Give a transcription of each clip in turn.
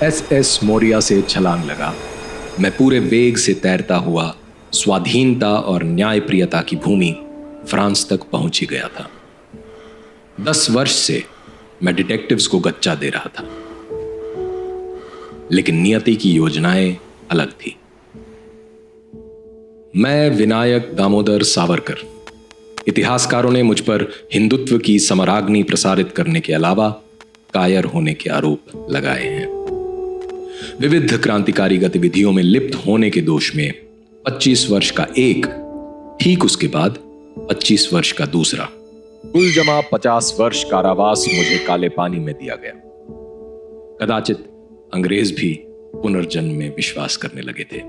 SS Moriya से छलांग लगा। मैं पूरे वेग से तैरता हुआ स्वाधीनता और न्यायप्रियता की भूमि फ्रांस तक पहुंच ही गया था। 10 वर्ष से मैं डिटेक्टिव्स को गच्चा दे रहा था, लेकिन नियति की योजनाएं अलग थी। मैं विनायक दामोदर सावरकर। इतिहासकारों ने मुझ पर हिंदुत्व की समराग्नि प्रसारित करने के अलावा कायर होने के आरोप लगाए हैं। विविध क्रांतिकारी गतिविधियों में लिप्त होने के दोष में 25 वर्ष का एक, ठीक उसके बाद 25 वर्ष का दूसरा, कुल जमा 50 वर्ष कारावास मुझे काले पानी में दिया गया। कदाचित अंग्रेज भी पुनर्जन्म में विश्वास करने लगे थे।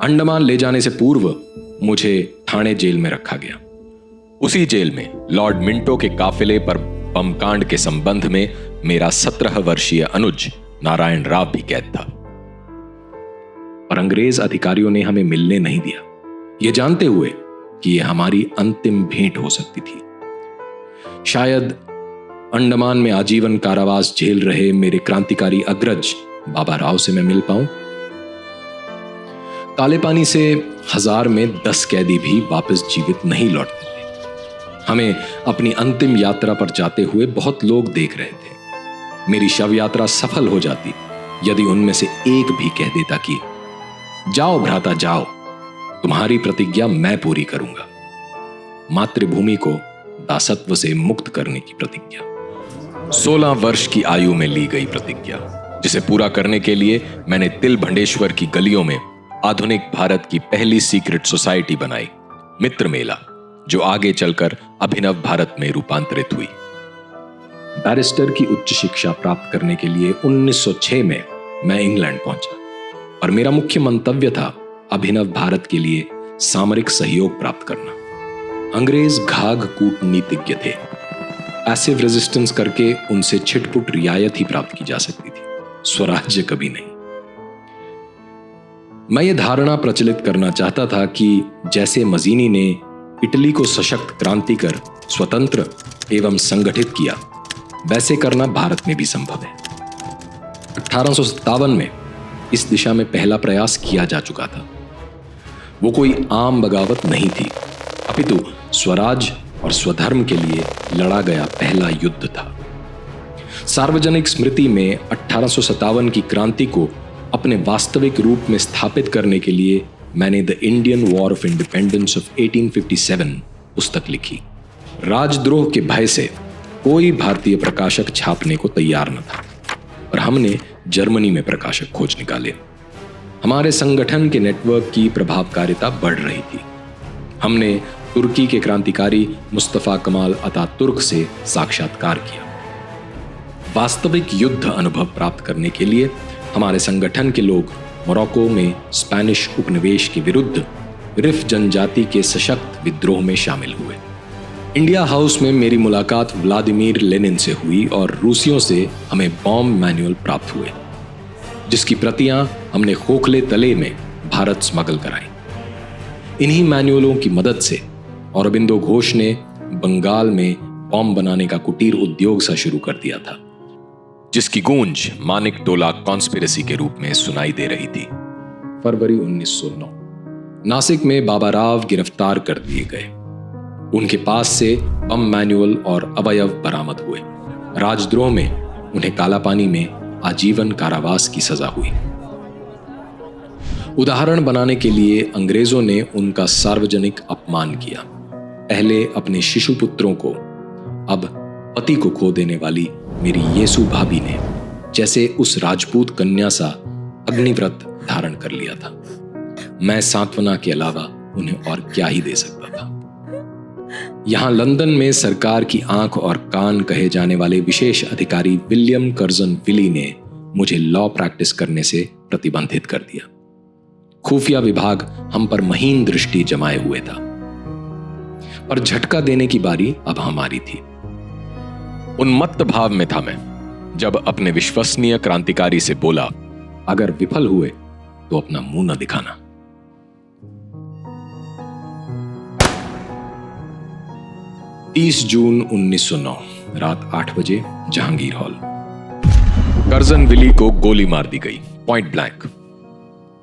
अंडमान ले जाने से पूर्व मुझे ठाणे जेल में रखा गया। उसी जेल में लॉर्ड मिंटो के काफिले पर बमकांड के संबंध में मेरा 17 वर्षीय अनुज नारायण राव भी कैद था। पर अंग्रेज अधिकारियों ने हमें मिलने नहीं दिया, यह जानते हुए कि यह हमारी अंतिम भेंट हो सकती थी। शायद अंडमान में आजीवन कारावास झेल रहे मेरे क्रांतिकारी अग्रज बाबा राव से मैं मिल पाऊं। काले पानी से 1000 में 10 कैदी भी वापस जीवित नहीं लौटते थे। हमें अपनी अंतिम यात्रा पर जाते हुए बहुत लोग देख रहे थे। मेरी शव यात्रा सफल हो जाती यदि उनमें से एक भी कह देता कि जाओ भ्राता जाओ, तुम्हारी प्रतिज्ञा मैं पूरी करूंगा। मातृभूमि को दासत्व से मुक्त करने की प्रतिज्ञा, 16 वर्ष की आयु में ली गई प्रतिज्ञा, जिसे पूरा करने के लिए मैंने तिल भंडेश्वर की गलियों में आधुनिक भारत की पहली सीक्रेट सोसाइटी बनाई, मित्र मेला, जो आगे चलकर अभिनव भारत में रूपांतरित हुई। बैरिस्टर की उच्च शिक्षा प्राप्त करने के लिए 1906 में मैं इंग्लैंड पहुंचा और मेरा मुख्य मंतव्य था अभिनव भारत के लिए सामरिक सहयोग प्राप्त करना। अंग्रेज घाघ कूटनीतिज्ञ थे। पैसिव रेजिस्टेंस करके उनसे छिटपुट रियायत ही प्राप्त की जा सकती थी, स्वराज्य कभी नहीं। मैं ये धारणा प्रचलित करना चाहता था कि जैसे मजीनी ने इटली को सशक्त क्रांति कर स्वतंत्र एवं संगठित किया, वैसे करना भारत में भी संभव है। 1857 में इस दिशा में पहला प्रयास किया जा चुका था। वो कोई आम बगावत नहीं थी, अपितु स्वराज और स्वधर्म के लिए लड़ा गया पहला युद्ध था। सार्वजनिक स्मृति में 1857 की क्रांति को अपने वास्तविक रूप में स्थापित करने के लिए मैंने the Indian war of independence of 1857 पुस्तक लिखी। राजद्रोह के भय से कोई भारतीय प्रकाशक छापने को तैयार न था और हमने जर्मनी में प्रकाशक खोज निकाले। हमारे संगठन के नेटवर्क की प्रभावकारिता बढ़ रही थी। हमने तुर्की के क्रांतिकारी मुस्तफा कमाल अतातुर्क से साक्षात्कार किया। वास्तविक युद्ध अनुभव प्राप्त करने के लिए हमारे संगठन के लोग मोरक्को में स्पेनिश उपनिवेश के विरुद्ध रिफ जनजाति के सशक्त विद्रोह में शामिल हुए। इंडिया हाउस में मेरी मुलाकात व्लादिमीर लेनिन से हुई और रूसियों से हमें बॉम्ब मैनुअल प्राप्त हुए, जिसकी प्रतियां हमने खोखले तले में भारत स्मगल कराई। इन्हीं मैनुअलों की मदद से औरबिंदो घोष ने बंगाल में बॉम्ब बनाने का कुटीर उद्योग सा शुरू कर दिया था, जिसकी गूंज मानिक टोला कॉन्स्पिरेसी के रूप में सुनाई दे रही थी। फरवरी 1909 नासिक में बाबा राव गिरफ्तार कर दिए गए। उनके पास से बम मैनुअल और अवयव बरामद हुए। राजद्रोह में उन्हें कालापानी में आजीवन कारावास की सजा हुई। उदाहरण बनाने के लिए अंग्रेजों ने उनका सार्वजनिक अपमान किया। पहले अपने शिशु पुत्रों को, अब पति को खो देने वाली मेरी येसु भाभी ने जैसे उस राजपूत कन्या सा अग्निव्रत धारण कर लिया था। मैं सांत्वना के अलावा उन्हें और क्या ही दे सकता था। यहां लंदन में सरकार की आंख और कान कहे जाने वाले विशेष अधिकारी विलियम कर्जन विली ने मुझे लॉ प्रैक्टिस करने से प्रतिबंधित कर दिया। खुफिया विभाग हम पर महीन दृष्टि जमाए हुए था, पर झटका देने की बारी अब हमारी थी। उन्मत्त भाव में था मैं जब अपने विश्वसनीय क्रांतिकारी से बोला, अगर विफल हुए तो अपना मुंह न दिखाना। 30 जून 1909 रात 8 बजे, जहांगीर हॉल। कर्जन विली को गोली मार दी गई, पॉइंट ब्लैंक।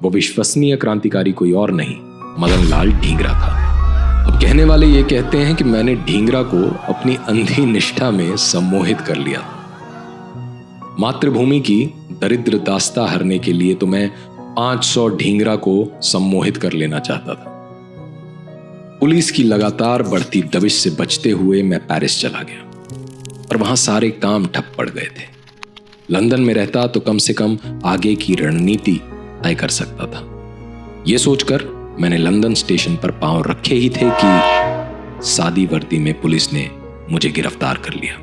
वो विश्वसनीय क्रांतिकारी कोई और नहीं, मदन लाल ढींगरा था। अब कहने वाले ये कहते हैं कि मैंने ढींगरा को अपनी अंधी निष्ठा में सम्मोहित कर लिया। मातृभूमि की दरिद्र दास्ता हरने के लिए तो मैं 500 ढींगरा को सम्मोहित कर लेना चाहता था। पुलिस की लगातार बढ़ती दबिश से बचते हुए मैं पेरिस चला गया, पर वहां सारे काम ठप पड़ गए थे। लंदन में रहता तो कम से कम आगे की रणनीति तय कर सकता था। यह सोचकर मैंने लंदन स्टेशन पर पांव रखे ही थे कि सादी वर्दी में पुलिस ने मुझे गिरफ्तार कर लिया।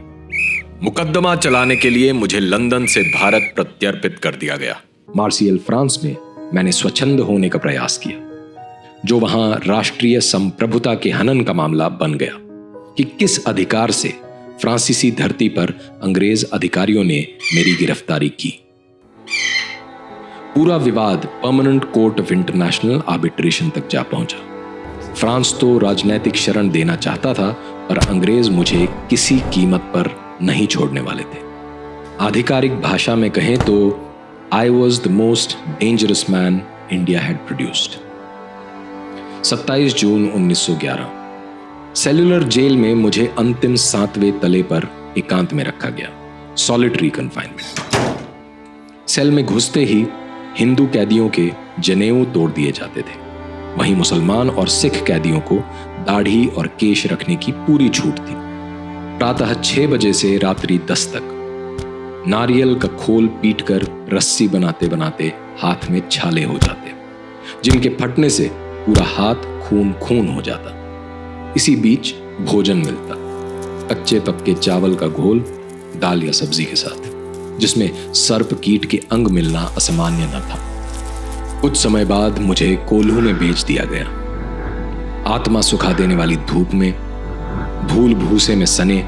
मुकदमा चलाने के लिए मुझे लंदन से भारत प्रत्यर्पित कर दिया गया। मार्सियल फ्रांस में मैंने स्वच्छंद होने का प्रयास किया, जो वहां राष्ट्रीय संप्रभुता के हनन का मामला बन गया कि किस अधिकार से फ्रांसीसी धरती पर अंग्रेज अधिकारियों ने मेरी गिरफ्तारी की। पूरा विवाद permanent court of international arbitration तक जा पहुंचा। फ्रांस तो राजनैतिक शरण देना चाहता था, पर अंग्रेज मुझे किसी कीमत पर नहीं छोड़ने वाले थे। आधिकारिक भाषा में कहें तो I was the most dangerous man India had produced. 27 जून 1911 सेल्युलर जेल में मुझे अंतिम 7वें तले पर एकांत में रखा गया, सॉलिटरी कन्फाइनमेंट। सेल में घुसते ही हिंदू कैदियों के जनेऊ तोड़ दिए जाते थे, वहीं मुसलमान और सिख कैदियों को दाढ़ी और केश रखने की पूरी छूट थी। प्रातः 6 बजे से रात्रि 10 तक नारियल का खोल पीटकर रस्सी बनाते बनाते हाथ में छाले हो जाते, जिनके फटने से पूरा हाथ खून खून हो जाता। इसी बीच भोजन मिलता, कच्चे पक्के चावल का घोल दाल या सब्जी के साथ, जिसमें सर्प कीट के अंग मिलना असामान्य न था। कुछ समय बाद मुझे कोल्हू में भेज दिया गया। आत्मा सुखा देने वाली धूप में, धूल भूसे में सने,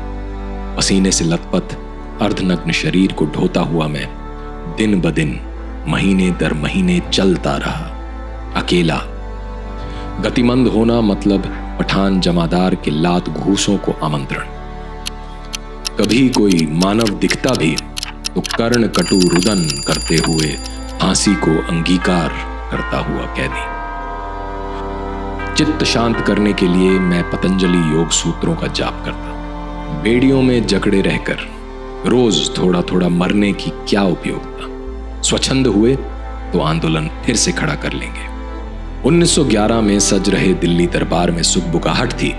पसीने से लथपथ अर्धनग्न शरीर को ढोता हुआ मैं दिन ब दिन, महीने दर महीने चलता रहा, अकेला। गतिमंद होना मतलब पठान जमादार के लात घूसों को आमंत्रण। कभी कोई मानव दिखता भी तो कर्ण कटु रुदन करते हुए फांसी को अंगीकार करता हुआ कैदी। चित्त शांत करने के लिए मैं पतंजलि योग सूत्रों का जाप करता। बेड़ियों में जकड़े रहकर रोज थोड़ा थोड़ा मरने की क्या उपयोगिता। स्वच्छंद हुए तो आंदोलन फिर से खड़ा कर लेंगे। 1911 में सज रहे दिल्ली दरबार में सुखबुकाहट थी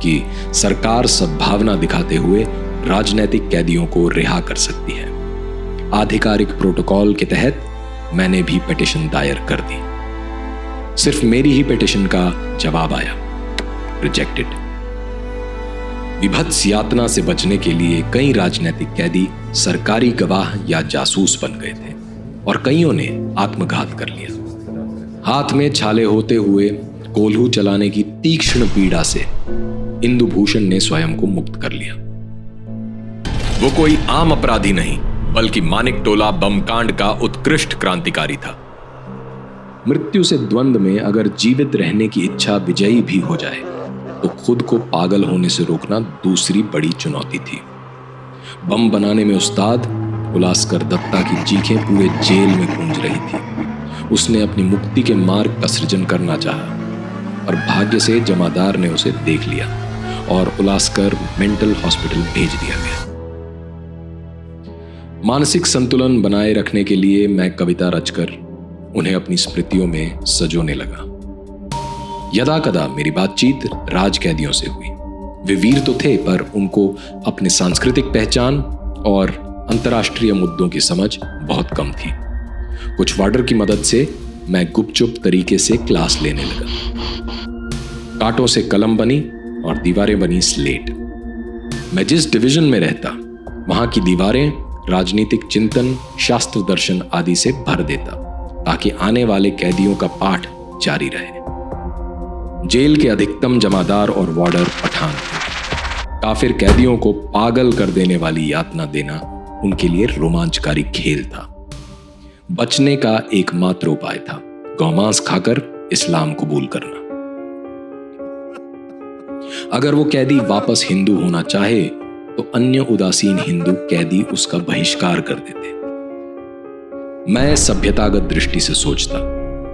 कि सरकार सद्भावना दिखाते हुए राजनीतिक कैदियों को रिहा कर सकती है। आधिकारिक प्रोटोकॉल के तहत मैंने भी पिटीशन दायर कर दी। सिर्फ मेरी ही पिटीशन का जवाब आया, रिजेक्टेड। विभत्स यातना से बचने के लिए कई राजनीतिक कैदी सरकारी गवाह या जासूस बन गए थे और कईयों ने आत्मघात कर लिया। हाथ में छाले होते हुए कोल्हू चलाने की तीक्ष्ण पीड़ा से इंदुभूषण ने स्वयं को मुक्त कर लिया। वो कोई आम अपराधी नहीं, बल्कि मानिकटोला बमकांड का उत्कृष्ट क्रांतिकारी था। मृत्यु से द्वंद में अगर जीवित रहने की इच्छा विजयी भी हो जाए तो खुद को पागल होने से रोकना दूसरी बड़ी चुनौती थी। बम बनाने में उस्ताद उलास्कर दत्ता की चीखें पूरे जेल में गूंज रही थी। उसने अपनी मुक्ति के मार्ग का सृजन करना चाहा, पर भाग्य से जमादार ने उसे देख लिया और उलास्कर मेंटल हॉस्पिटल भेज दिया गया। मानसिक संतुलन बनाए रखने के लिए मैं कविता रचकर उन्हें अपनी स्मृतियों में सजोने लगा। यदा कदा मेरी बातचीत राज कैदियों से हुई। वे वीर तो थे, पर उनको अपने सांस्कृतिक पहचान और अंतर्राष्ट्रीय मुद्दों की समझ बहुत कम थी। कुछ वार्डर की मदद से मैं गुपचुप तरीके से क्लास लेने लगा। कांटों से कलम बनी और दीवारें बनी स्लेट। मैं जिस डिवीजन में रहता वहां की दीवारें राजनीतिक चिंतन, शास्त्र दर्शन आदि से भर देता, ताकि आने वाले कैदियों का पाठ जारी रहे। जेल के अधिकतम जमादार और वार्डर पठान थे। काफिर कैदियों को पागल कर देने वाली यातना देना उनके लिए रोमांचकारी खेल था। बचने का एकमात्र उपाय था गौमांस खाकर इस्लाम कबूल करना। अगर वो कैदी वापस हिंदू होना चाहे तो अन्य उदासीन हिंदू कैदी उसका बहिष्कार कर देते। मैं सभ्यतागत दृष्टि से सोचता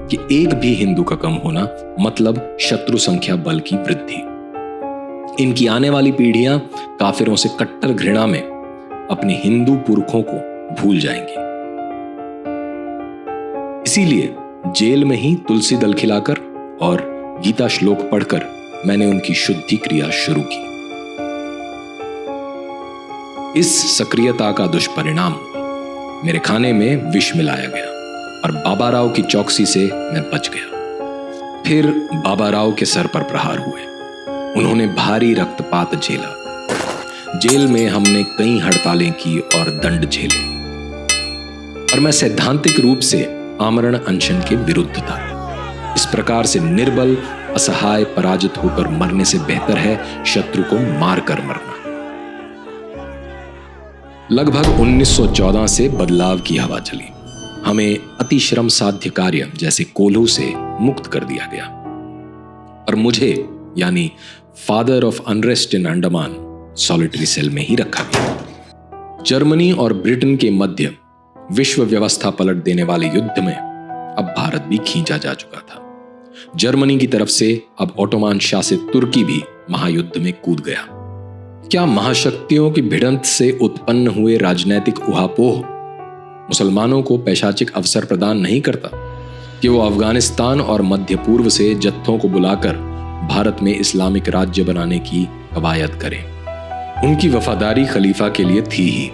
कि एक भी हिंदू का कम होना मतलब शत्रु संख्या बल की वृद्धि। इनकी आने वाली पीढ़ियां काफिरों से कट्टर घृणा में अपने हिंदू पुरखों को भूल जाएंगी। इसीलिए जेल में ही तुलसी दल खिलाकर और गीता श्लोक पढ़कर मैंने उनकी शुद्धि क्रिया शुरू की। इस सक्रियता का दुष्परिणाम मेरे खाने में विष मिलाया गया और बाबा राव की चौकसी से मैं बच गया। फिर बाबा राव के सर पर प्रहार हुए। उन्होंने भारी रक्तपात झेला। जेल में हमने कई हड़तालें की और दंड झेले, और मैं सैद्धांतिक रूप से आमरण अनशन के विरुद्ध था। इस प्रकार से निर्बल, असहाय, पराजित होकर मरने से बेहतर है शत्रु को मारकर मरना। लगभग 1914 से बदलाव की हवा चली। हमें अतिश्रम साध्य कार्य जैसे कोल्हू से मुक्त कर दिया गया और मुझे यानी father of unrest in Andaman solitary cell में ही रखा गया। जर्मनी और ब्रिटेन के मध्य विश्व व्यवस्था पलट देने वाले युद्ध में अब भारत भी खींचा जा चुका था। जर्मनी की तरफ से अब ओटोमान शासित तुर्की भी महायुद्ध में कूद गया। क्या महाशक्तियों की भिड़ंत से उत्पन्न हुए राजनैतिक उहापोह मुसलमानों को पैशाचिक अवसर प्रदान नहीं करता कि वो अफगानिस्तान और मध्य पूर्व से जत्थों को बुलाकर भारत में इस्लामिक राज्य बनाने की कवायद करें? उनकी वफादारी खलीफा के लिए थी ही।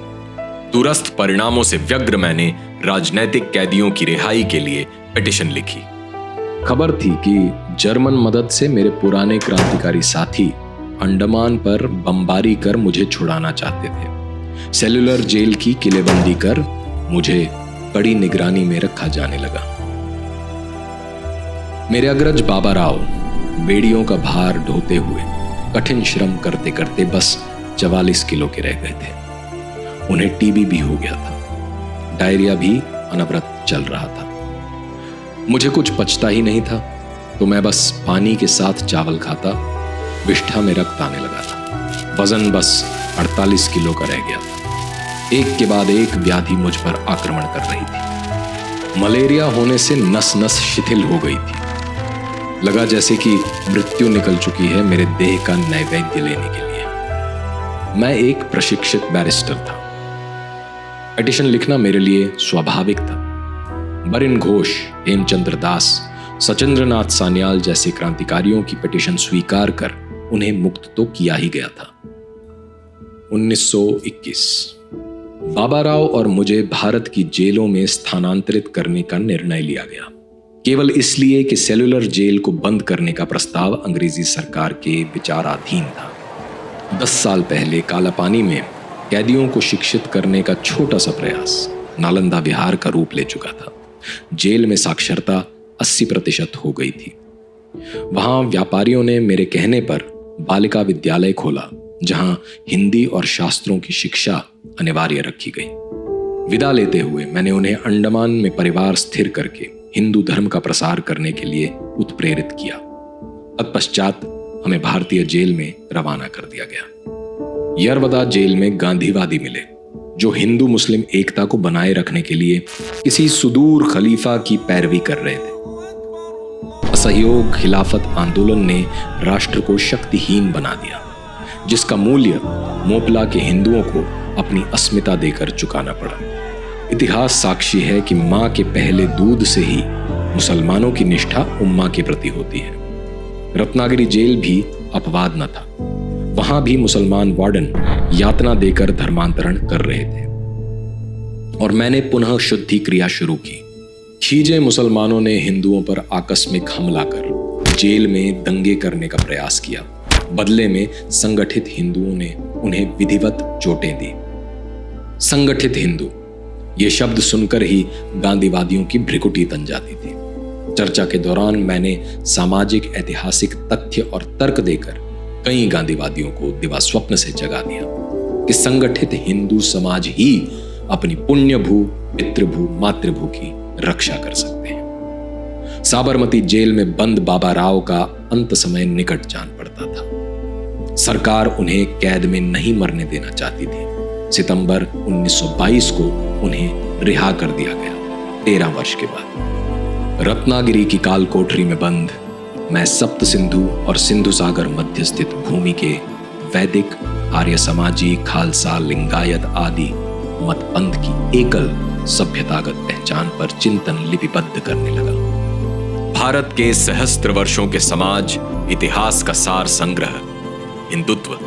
दूरस्थ परिणामों से व्यग्र मैंने राजनैतिक कैदियों की रिहाई के लिए पिटीशन लिखी। खबर थी कि जर्मन मदद से मेरे पुराने क्रांतिकारी साथी अंडमान पर बमबारी कर मुझे छुड़ाना चाहते थे। सेलुलर जेल की किलेबंदी कर मुझे कड़ी निगरानी में रखा जाने लगा। मेरे अग्रज बाबा राव बेड़ियों का भार ढोते हुए कठिन श्रम करते करते बस 44 किलो के रह गए थे। उन्हें टीबी भी हो गया था। डायरिया भी अनवरत चल रहा था। मुझे कुछ पचता ही नहीं था, तो मैं बस पानी के साथ चावल खाता। विष्ठा में रक्त आने लगा था। वजन बस 48 किलो का रह गया था। एक के बाद एक व्याधि मुझ पर आक्रमण कर रही थी। मलेरिया होने से नस नस शिथिल हो गई थी। लगा जैसे कि मृत्यु निकल चुकी है मेरे देह का नैवेद्य लेने के लिए। मैं एक प्रशिक्षित बैरिस्टर था। पिटीशन लिखना मेरे लिए स्वाभाविक था। बरिन घोष, हेमचंद्र दास, सचिंद्रनाथ सान्याल जैसे क्रांतिकारियों की पिटीशन स्वीकार कर उन्हें मुक्त तो किया ही गया था। 1921 बाबा राव और मुझे भारत की जेलों में स्थानांतरित करने का निर्णय लिया गया, केवल इसलिए कि सेलुलर जेल को बंद करने का प्रस्ताव अंग्रेजी सरकार के विचाराधीन था। 10 साल पहले कालापानी में कैदियों को शिक्षित करने का छोटा सा प्रयास नालंदा विहार का रूप ले चुका था। जेल में साक्षरता 80% हो गई थी। वहां व्यापारियों ने मेरे कहने पर बालिका विद्यालय खोला, जहां हिंदी और शास्त्रों की शिक्षा अनिवार्य रखी गई। विदा लेते हुए मैंने उन्हें अंडमान में परिवार स्थिर करके हिंदू धर्म का प्रसार करने के लिए उत्प्रेरित किया। तत्पश्चात हमें भारतीय जेल में रवाना कर दिया गया। यरवदा जेल में गांधीवादी मिले, जो हिंदू मुस्लिम एकता को बनाए रखने के लिए किसी सुदूर खलीफा की पैरवी कर रहे थे। असहयोग खिलाफत आंदोलन ने राष्ट्र को शक्तिहीन बना दिया, जिसका मूल्य मोपला के हिंदुओं को अपनी अस्मिता देकर चुकाना पड़ा। इतिहास साक्षी है कि मां के पहले दूध से ही मुसलमानों की निष्ठा उम्मा के प्रति होती है। रत्नागिरी जेल भी अपवाद न था। वहां भी मुसलमान वार्डन यातना देकर धर्मांतरण कर रहे थे और मैंने पुनः शुद्धि क्रिया शुरू की। खीजे मुसलमानों ने हिंदुओं पर आकस्मिक हमला कर जेल में दंगे करने का प्रयास किया। बदले में संगठित हिंदुओं ने उन्हें विधिवत चोटें दी। संगठित हिंदू, ये शब्द सुनकर ही गांधीवादियों की भ्रिकुटी तन जाती थी। चर्चा के दौरान मैंने सामाजिक ऐतिहासिक तथ्य और तर्क देकर कई गांधीवादियों को दिवा स्वप्न से जगा दिया कि संगठित हिंदू समाज ही अपनी पुण्य भू, पितृभू, मातृभू की रक्षा कर सकते हैं। साबरमती जेल में बंद बाबा राव का अंत समय निकट जान पड़ता था। सरकार उन्हें कैद में नहीं मरने देना चाहती थी। सितंबर 1922 को उन्हें रिहा कर दिया गया। 13 वर्ष के बाद। रत्नागिरी की काल कोठरी में बंद मैं सप्त सिंधु और सिंधु सागर मध्य स्थित भूमि के वैदिक, आर्य समाजी, खालसा, लिंगायत आदि मत पंथ की एकल सभ्यतागत पहचान पर चिंतन लिपिबद्ध करने लगा। भारत के सहस्त्र वर्षों के समाज इतिहास का सार संग्रह हिंदुत्व